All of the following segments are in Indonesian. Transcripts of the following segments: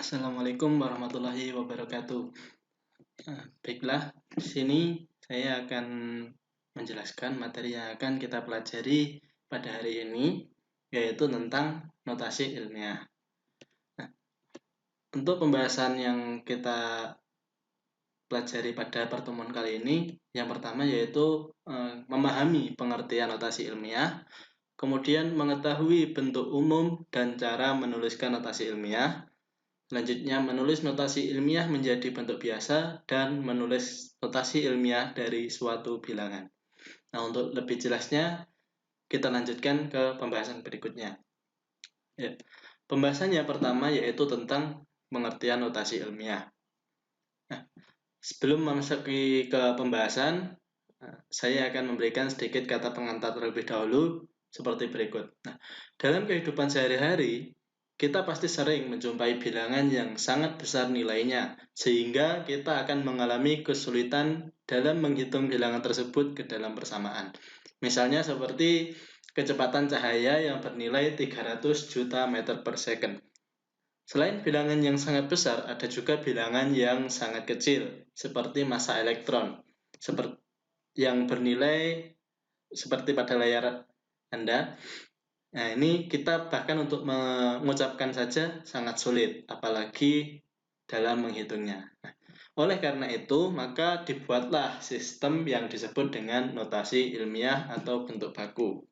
Assalamualaikum warahmatullahi wabarakatuh. Baiklah, di sini saya akan menjelaskan materi yang akan kita pelajari pada hari ini, yaitu tentang notasi ilmiah. Nah, untuk pembahasan yang kita pelajari pada pertemuan kali ini, yang pertama yaitu memahami pengertian notasi ilmiah, kemudian mengetahui bentuk umum dan cara menuliskan notasi ilmiah. Selanjutnya, menulis notasi ilmiah menjadi bentuk biasa dan menulis notasi ilmiah dari suatu bilangan. Nah, untuk lebih jelasnya, kita lanjutkan ke pembahasan berikutnya. Ya, pembahasan yang pertama yaitu tentang pengertian notasi ilmiah. Nah, sebelum memasuki ke pembahasan, saya akan memberikan sedikit kata pengantar terlebih dahulu seperti berikut. Nah, dalam kehidupan sehari-hari, kita pasti sering menjumpai bilangan yang sangat besar nilainya, sehingga kita akan mengalami kesulitan dalam menghitung bilangan tersebut ke dalam persamaan. Misalnya seperti kecepatan cahaya yang bernilai 300 juta meter per second. Selain bilangan yang sangat besar, ada juga bilangan yang sangat kecil, seperti massa elektron, yang bernilai seperti pada layar Anda. Nah, ini kita bahkan untuk mengucapkan saja sangat sulit, apalagi dalam menghitungnya. Nah, oleh karena itu, maka dibuatlah sistem yang disebut dengan notasi ilmiah atau bentuk baku.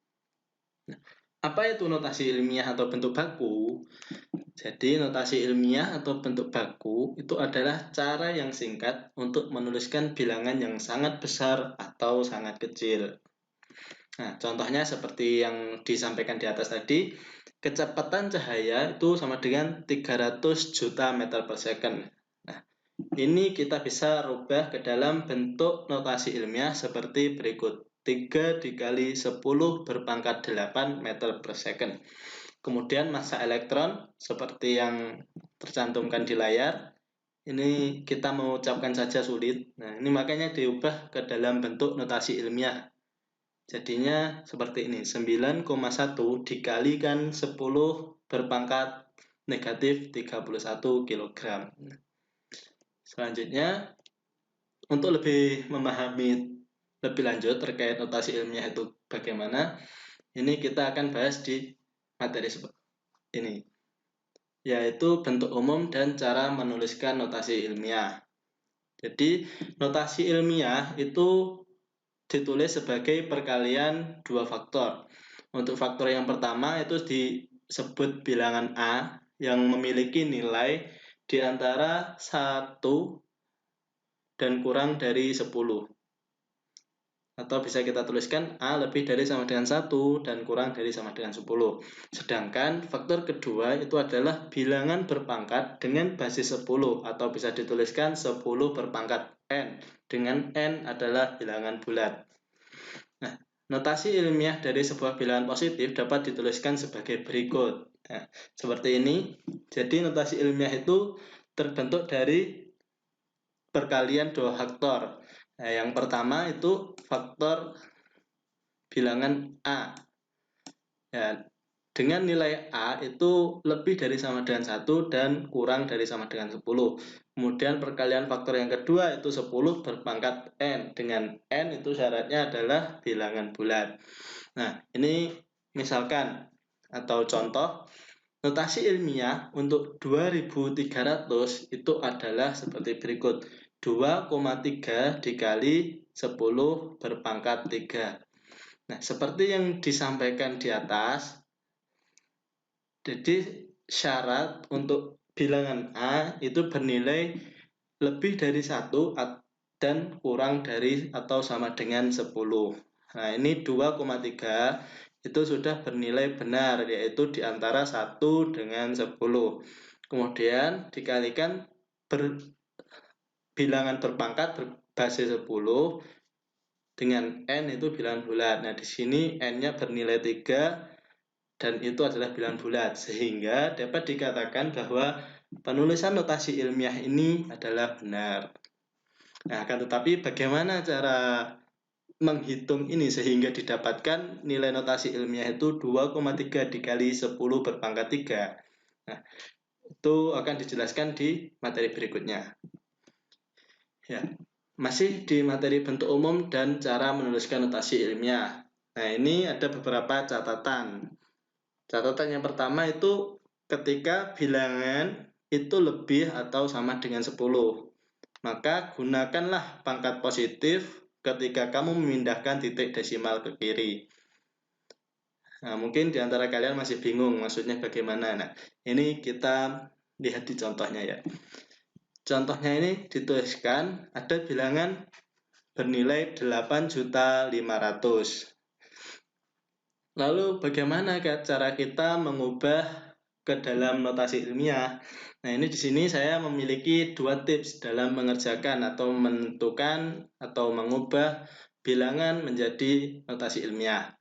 Nah, apa itu notasi ilmiah atau bentuk baku? Jadi, notasi ilmiah atau bentuk baku itu adalah cara yang singkat untuk menuliskan bilangan yang sangat besar atau sangat kecil. Nah, contohnya seperti yang disampaikan di atas tadi, kecepatan cahaya itu sama dengan 300 juta meter per second. Nah, ini kita bisa rubah ke dalam bentuk notasi ilmiah seperti berikut. 3 dikali 10 berpangkat 8 meter per second. Kemudian massa elektron seperti yang tercantumkan di layar. Ini kita mengucapkan saja sulit. Nah, ini makanya diubah ke dalam bentuk notasi ilmiah. Jadinya seperti ini, 9,1 dikalikan 10 berpangkat negatif 31 kg. Selanjutnya, untuk lebih memahami lebih lanjut terkait notasi ilmiah itu bagaimana, ini kita akan bahas di materi ini, yaitu bentuk umum dan cara menuliskan notasi ilmiah. Jadi, notasi ilmiah itu ditulis sebagai perkalian dua faktor. Untuk faktor yang pertama itu disebut bilangan A yang memiliki nilai di antara 1 dan kurang dari 10. Atau bisa kita tuliskan A lebih dari sama dengan 1 dan kurang dari sama dengan 10. Sedangkan faktor kedua itu adalah bilangan berpangkat dengan basis 10 atau bisa dituliskan 10 berpangkat N, dengan N adalah bilangan bulat. Nah, notasi ilmiah dari sebuah bilangan positif dapat dituliskan sebagai berikut. Nah, seperti ini. Jadi notasi ilmiah itu terbentuk dari perkalian dua faktor. Nah, yang pertama itu faktor bilangan A. Ya, dengan nilai A itu lebih dari sama dengan 1 dan kurang dari sama dengan 10. Kemudian perkalian faktor yang kedua itu 10 berpangkat N. Dengan N itu syaratnya adalah bilangan bulat. Nah, ini misalkan atau contoh, notasi ilmiah untuk 2300 itu adalah seperti berikut. 2,3 dikali 10 berpangkat 3. Nah, seperti yang disampaikan di atas, jadi syarat untuk bilangan A itu bernilai lebih dari 1 dan kurang dari atau sama dengan 10. Nah, ini 2,3 itu sudah bernilai benar, yaitu di antara 1 dengan 10. Kemudian dikalikan bilangan berpangkat berbasis 10 dengan N itu bilangan bulat. Nah, di sini N-nya bernilai 3 dan itu adalah bilangan bulat, sehingga dapat dikatakan bahwa penulisan notasi ilmiah ini adalah benar. Nah, akan tetapi bagaimana cara menghitung ini sehingga didapatkan nilai notasi ilmiah itu 2,3 dikali 10 berpangkat 3. Nah, Itu akan dijelaskan di materi berikutnya. Ya, masih di materi bentuk umum dan cara menuliskan notasi ilmiah. Nah, ini ada beberapa catatan. Catatan yang pertama itu ketika bilangan itu lebih atau sama dengan 10, maka gunakanlah pangkat positif ketika kamu memindahkan titik desimal ke kiri. Nah, mungkin di antara kalian masih bingung maksudnya bagaimana. Nah, ini kita lihat di contohnya ya. Contohnya ini dituliskan ada bilangan bernilai 8.500.000. Lalu bagaimana cara kita mengubah ke dalam notasi ilmiah? Nah, ini di sini saya memiliki 2 tips dalam mengerjakan atau menentukan atau mengubah bilangan menjadi notasi ilmiah.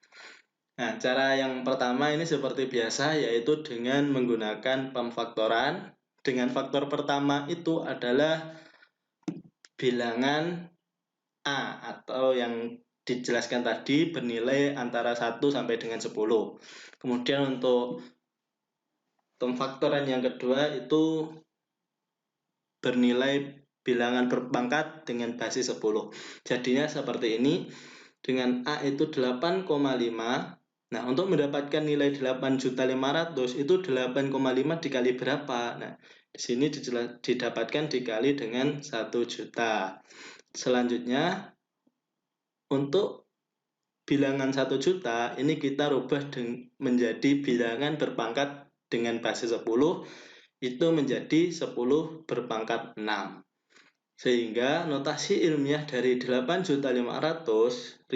Nah, cara yang pertama ini seperti biasa, yaitu dengan menggunakan pemfaktoran. Dengan faktor pertama itu adalah bilangan A atau yang dijelaskan tadi bernilai antara 1 sampai dengan 10. Kemudian untuk pemfaktoran yang kedua itu bernilai bilangan berpangkat dengan basis 10. Jadinya seperti ini. Dengan A itu 8,5. Nah, untuk mendapatkan nilai 8.500.000 itu 8,5 dikali berapa? Nah, di sini didapatkan dikali dengan 1 juta. Selanjutnya, untuk bilangan 1 juta ini kita rubah menjadi bilangan berpangkat dengan basis 10, itu menjadi 10 berpangkat 6. Sehingga notasi ilmiah dari 8.500.000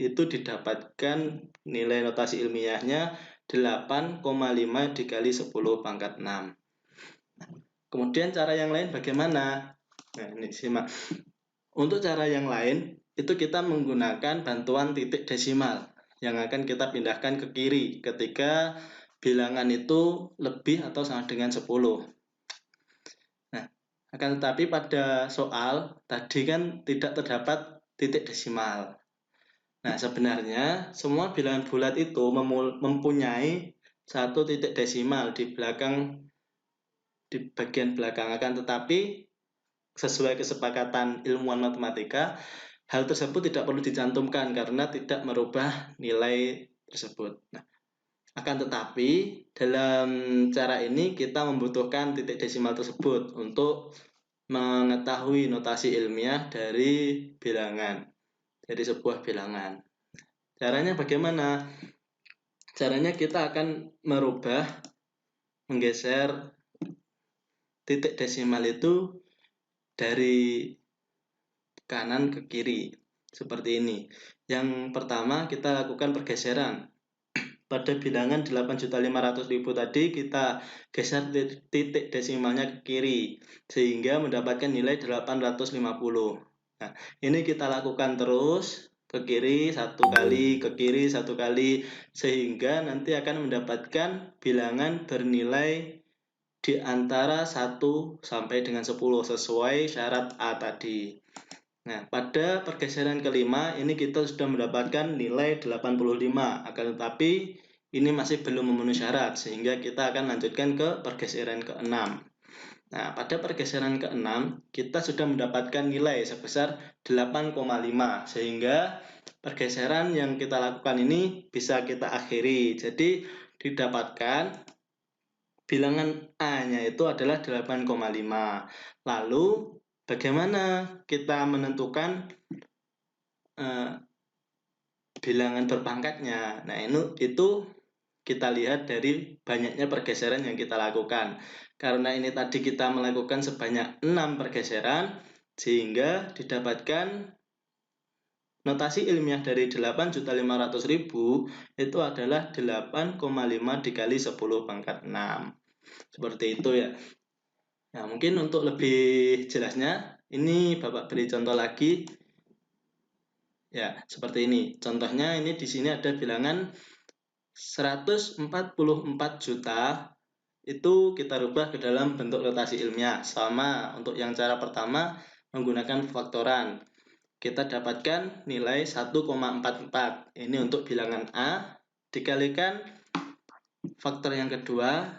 itu didapatkan nilai notasi ilmiahnya 8,5 dikali 10 pangkat 6. Kemudian cara yang lain bagaimana? Nah, ini simak. Untuk cara yang lain itu kita menggunakan bantuan titik desimal yang akan kita pindahkan ke kiri ketika bilangan itu lebih atau sama dengan 10. Akan tetapi pada soal tadi kan tidak terdapat titik desimal. Nah, sebenarnya semua bilangan bulat itu mempunyai satu titik desimal di bagian belakang. Akan tetapi sesuai kesepakatan ilmuwan matematika, hal tersebut tidak perlu dicantumkan karena tidak merubah nilai tersebut. Nah, akan tetapi dalam cara ini kita membutuhkan titik desimal tersebut untuk mengetahui notasi ilmiah dari bilangan, dari sebuah bilangan. Caranya bagaimana? Caranya kita akan menggeser titik desimal itu dari kanan ke kiri, seperti ini. Yang pertama kita lakukan pergeseran. Pada bilangan 8.500.000 tadi kita geser titik desimalnya ke kiri sehingga mendapatkan nilai 850. Nah, ini kita lakukan terus ke kiri satu kali, ke kiri satu kali sehingga nanti akan mendapatkan bilangan bernilai di antara 1 sampai dengan 10 sesuai syarat A tadi. Nah, pada pergeseran kelima ini kita sudah mendapatkan nilai 85, akan tetapi ini masih belum memenuhi syarat sehingga kita akan lanjutkan ke pergeseran ke-6. Nah, pada pergeseran ke-6 kita sudah mendapatkan nilai sebesar 8,5 sehingga pergeseran yang kita lakukan ini bisa kita akhiri. Jadi didapatkan bilangan A-nya itu adalah 8,5. Lalu bagaimana kita menentukan bilangan berpangkatnya? Nah, itu kita lihat dari banyaknya pergeseran yang kita lakukan. Karena ini tadi kita melakukan sebanyak 6 pergeseran, sehingga didapatkan notasi ilmiah dari 8.500.000 itu adalah 8,5 dikali 10 pangkat 6. Seperti itu ya. Nah, mungkin untuk lebih jelasnya, ini Bapak beri contoh lagi. Ya, seperti ini. Contohnya ini di sini ada bilangan 144 juta, itu kita rubah ke dalam bentuk notasi ilmiah. Sama untuk yang cara pertama menggunakan faktoran. Kita dapatkan nilai 1,44. Ini untuk bilangan A dikalikan faktor yang kedua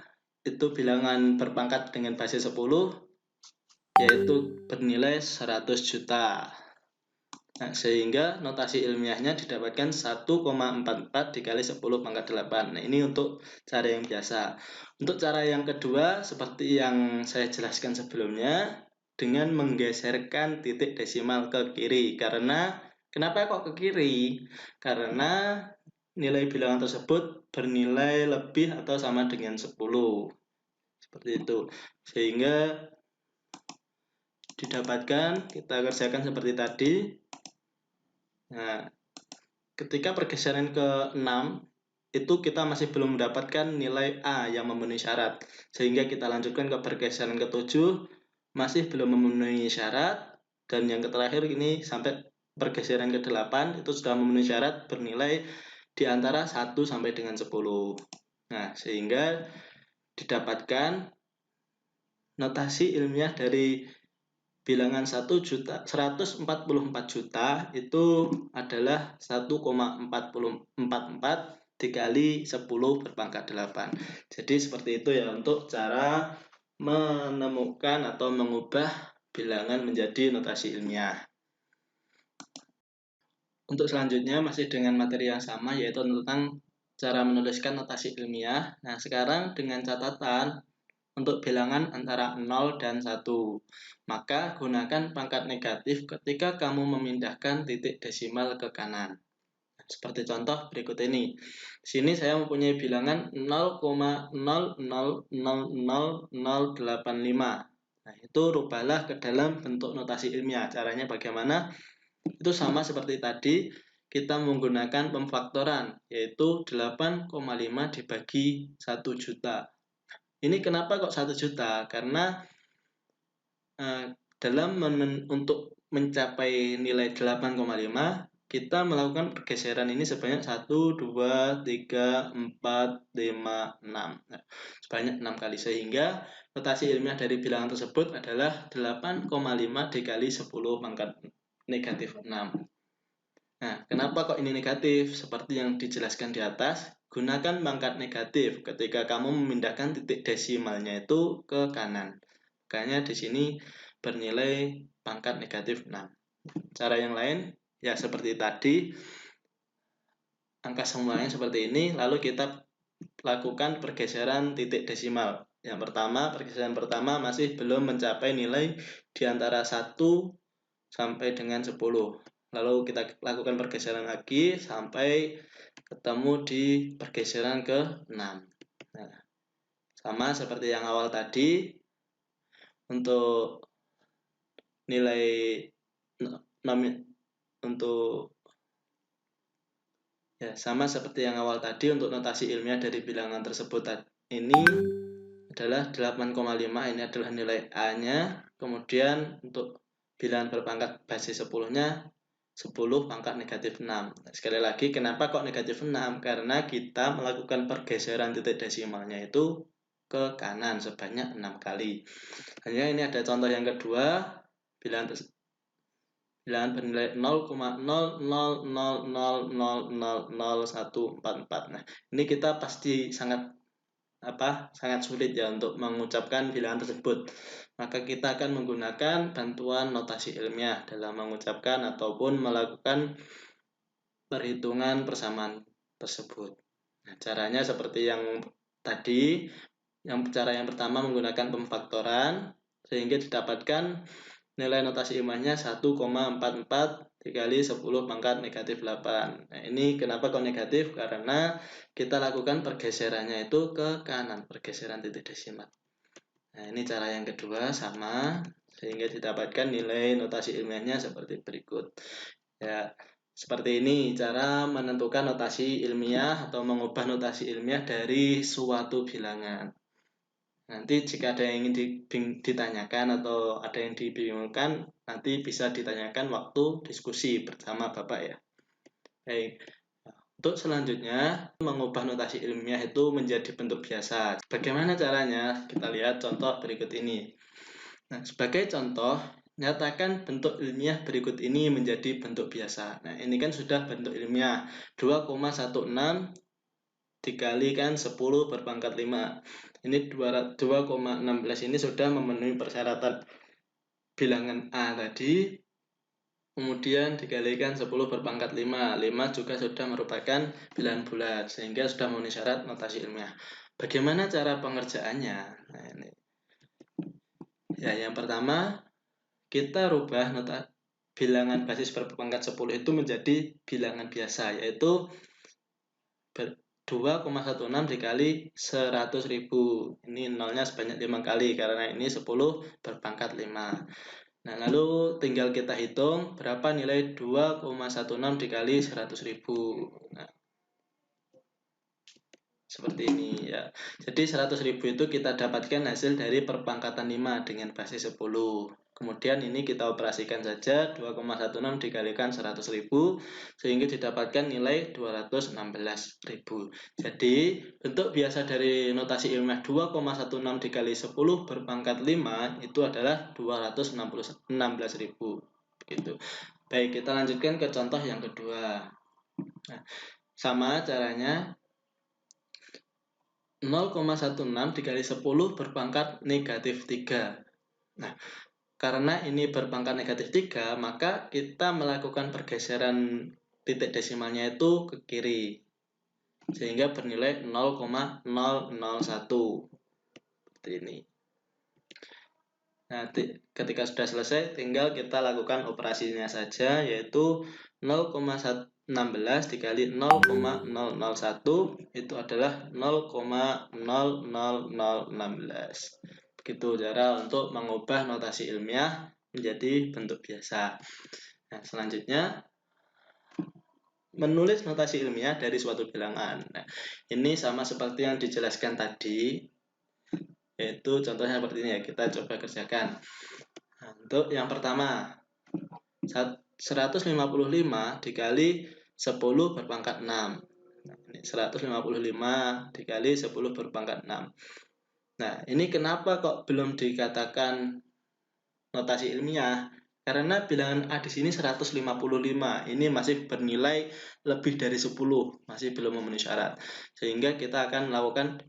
itu bilangan berpangkat dengan basis 10, yaitu bernilai 100 juta. Nah, sehingga notasi ilmiahnya didapatkan 1,44 dikali 10 pangkat 8. Nah, ini untuk cara yang biasa. Untuk cara yang kedua, seperti yang saya jelaskan sebelumnya, dengan menggeserkan titik desimal ke kiri. Kenapa kok ke kiri? Karena nilai bilangan tersebut bernilai lebih atau sama dengan 10. Seperti itu. Sehingga didapatkan, kita kerjakan seperti tadi. Nah, ketika pergeseran ke 6, itu kita masih belum mendapatkan nilai A yang memenuhi syarat. Sehingga kita lanjutkan ke pergeseran ke 7, masih belum memenuhi syarat. Dan yang terakhir ini sampai pergeseran ke 8, itu sudah memenuhi syarat bernilai di antara 1 sampai dengan 10. Nah, sehingga didapatkan notasi ilmiah dari bilangan 144 juta itu adalah 1,444 dikali 10 berpangkat 8. Jadi seperti itu ya untuk cara menemukan atau mengubah bilangan menjadi notasi ilmiah. Untuk selanjutnya masih dengan materi yang sama, yaitu tentang cara menuliskan notasi ilmiah. Nah, sekarang dengan catatan untuk bilangan antara 0 dan 1. Maka gunakan pangkat negatif ketika kamu memindahkan titik desimal ke kanan. Seperti contoh berikut ini. Di sini saya mempunyai bilangan 0,00000085. Nah, itu rubahlah ke dalam bentuk notasi ilmiah. Caranya bagaimana? Itu sama seperti tadi, kita menggunakan pemfaktoran, yaitu 8,5 dibagi 1 juta. Ini kenapa kok 1 juta? Karena untuk mencapai nilai 8,5, kita melakukan pergeseran ini sebanyak 1, 2, 3, 4, 5, 6. Nah, sebanyak 6 kali. Sehingga notasi ilmiah dari bilangan tersebut adalah 8,5 dikali 10 pangkat negatif 6. Nah, kenapa kok ini negatif? Seperti yang dijelaskan di atas, gunakan pangkat negatif ketika kamu memindahkan titik desimalnya itu ke kanan. Makanya di sini bernilai pangkat negatif 6. Cara yang lain, ya seperti tadi, angka semulanya seperti ini, lalu kita lakukan pergeseran titik desimal. Pergeseran pertama masih belum mencapai nilai di antara 1 sampai dengan 10. Lalu kita lakukan pergeseran lagi sampai ketemu di pergeseran ke 6. Nah, sama seperti yang awal tadi, untuk nilai sama seperti yang awal tadi, untuk notasi ilmiah dari bilangan tersebut ini adalah 8,5, ini adalah nilai A-nya. Kemudian untuk bilangan berpangkat basis 10-nya 10 pangkat negatif 6. Sekali lagi, kenapa kok negatif 6? Karena kita melakukan pergeseran titik desimalnya itu ke kanan sebanyak 6 kali. Hanya ini ada contoh yang kedua, bilangan bernilai 0,0000000144. Nah, ini kita pasti sangat sulit ya untuk mengucapkan bilangan tersebut. Maka kita akan menggunakan bantuan notasi ilmiah dalam mengucapkan ataupun melakukan perhitungan persamaan tersebut. Nah, caranya seperti yang tadi. Cara yang pertama menggunakan pemfaktoran sehingga didapatkan nilai notasi ilmiahnya 1,44 dikali 10 pangkat negatif 8. Nah, ini kenapa kok negatif? Karena kita lakukan pergeserannya itu ke kanan, pergeseran titik desimal. Nah, ini cara yang kedua sama, sehingga didapatkan nilai notasi ilmiahnya seperti berikut. Ya, seperti ini cara menentukan notasi ilmiah atau mengubah notasi ilmiah dari suatu bilangan. Nanti jika ada yang ingin ditanyakan atau ada yang dibingungkan, nanti bisa ditanyakan waktu diskusi bersama Bapak ya. Baik, untuk selanjutnya mengubah notasi ilmiah itu menjadi bentuk biasa. Bagaimana caranya? Kita lihat contoh berikut ini. Nah, sebagai contoh, nyatakan bentuk ilmiah berikut ini menjadi bentuk biasa. Nah, ini kan sudah bentuk ilmiah 2,16 dikalikan 10 berpangkat 5. Ini 2,16 ini sudah memenuhi persyaratan bilangan A tadi. Kemudian dikalikan 10 berpangkat 5. 5 juga sudah merupakan bilangan bulat, sehingga sudah memenuhi syarat notasi ilmiah. Bagaimana cara pengerjaannya? Nah, ini. Ya, yang pertama, kita rubah bilangan basis berpangkat 10 itu menjadi bilangan biasa, yaitu 2,16 dikali 100.000. Ini nolnya sebanyak 5 kali, karena ini 10 berpangkat 5. Nah, lalu tinggal kita hitung berapa nilai 2,16 dikali 100.000. Nah, seperti ini ya. Jadi 100.000 itu kita dapatkan hasil dari perpangkatan 5 dengan basis 10. Kemudian ini kita operasikan saja 2,16 dikalikan 100.000 sehingga didapatkan nilai 216.000. Jadi bentuk biasa dari notasi ilmiah 2,16 dikali 10 berpangkat 5 itu adalah 216.000. Begitu. Baik, kita lanjutkan ke contoh yang kedua. Nah, sama caranya 0,16 dikali 10 berpangkat negatif 3. Nah, karena ini berpangkat negatif 3, maka kita melakukan pergeseran titik desimalnya itu ke kiri. Sehingga bernilai 0,001. Seperti ini. Nah, ketika sudah selesai, tinggal kita lakukan operasinya saja, yaitu 0,16 dikali 0,001 itu adalah 0,00016. Begitu cara untuk mengubah notasi ilmiah menjadi bentuk biasa. Nah, selanjutnya menulis notasi ilmiah dari suatu bilangan. Nah, ini sama seperti yang dijelaskan tadi, yaitu contohnya seperti ini ya, kita coba kerjakan. Nah, untuk yang pertama, 155 dikali 10 berpangkat 6. Nah, ini 155 dikali 10 berpangkat 6. Nah, ini kenapa kok belum dikatakan notasi ilmiah? Karena bilangan A di sini 155. Ini masih bernilai lebih dari 10, masih belum memenuhi syarat. Sehingga kita akan melakukan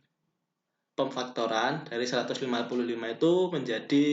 pemfaktoran dari 155 itu menjadi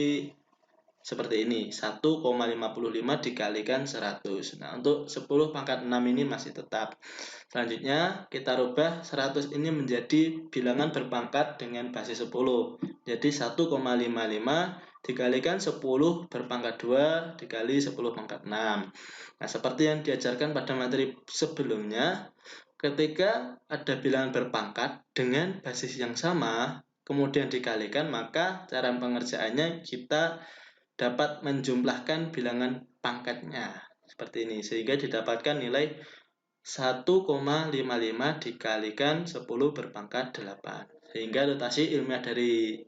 seperti ini, 1,55 dikalikan 100. Nah, untuk 10 pangkat 6 ini masih tetap. Selanjutnya, kita rubah 100 ini menjadi bilangan berpangkat dengan basis 10. Jadi 1,55 dikalikan 10 berpangkat 2 dikali 10 pangkat 6. Nah, seperti yang diajarkan pada materi sebelumnya, ketika ada bilangan berpangkat dengan basis yang sama, kemudian dikalikan, maka cara pengerjaannya kita dapat menjumlahkan bilangan pangkatnya seperti ini, sehingga didapatkan nilai 1,55 dikalikan 10 berpangkat 8. Sehingga notasi ilmiah dari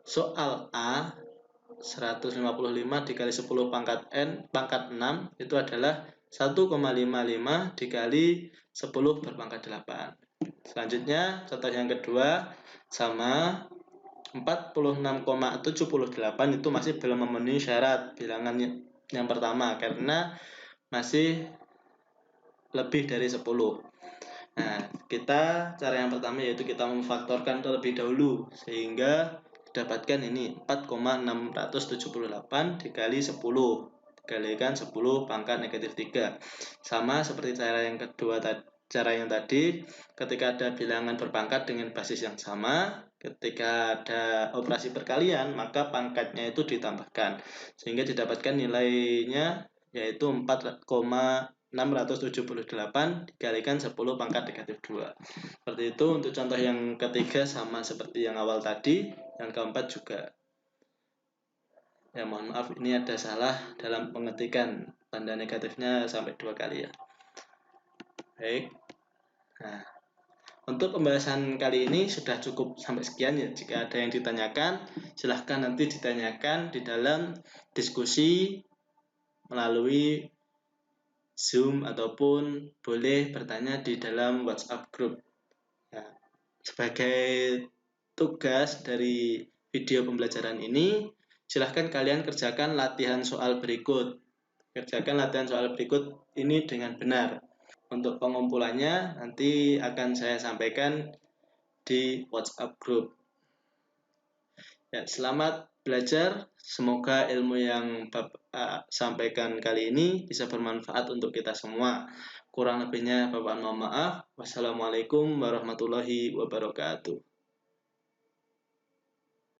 soal A 155 dikali 10 pangkat 6 itu adalah 1,55 dikali 10 berpangkat 8. Selanjutnya contoh yang kedua sama 46,78 itu masih belum memenuhi syarat bilangan yang pertama karena masih lebih dari 10. Nah, cara yang pertama yaitu kita memfaktorkan terlebih dahulu sehingga dapatkan ini 4,678 dikali 10 dikalikan 10 pangkat negatif 3. Sama seperti cara yang kedua tadi, ketika ada bilangan berpangkat dengan basis yang sama, ketika ada operasi perkalian, maka pangkatnya itu ditambahkan sehingga didapatkan nilainya yaitu 4,678 dikalikan 10 pangkat negatif 2. Seperti itu untuk contoh yang ketiga sama seperti yang awal tadi, yang keempat juga. Ya, mohon maaf ini ada salah dalam pengetikan, tanda negatifnya sampai 2 kali ya. Baik. Nah, untuk pembahasan kali ini sudah cukup sampai sekian ya. Jika ada yang ditanyakan, silahkan nanti ditanyakan di dalam diskusi melalui Zoom ataupun boleh bertanya di dalam WhatsApp group. Ya, sebagai tugas dari video pembelajaran ini, silahkan kalian kerjakan latihan soal berikut. Kerjakan latihan soal berikut ini dengan benar. Untuk pengumpulannya nanti akan saya sampaikan di WhatsApp group. Ya, selamat belajar. Semoga ilmu yang Bapak sampaikan kali ini bisa bermanfaat untuk kita semua. Kurang lebihnya Bapak mohon maaf. Wassalamualaikum warahmatullahi wabarakatuh.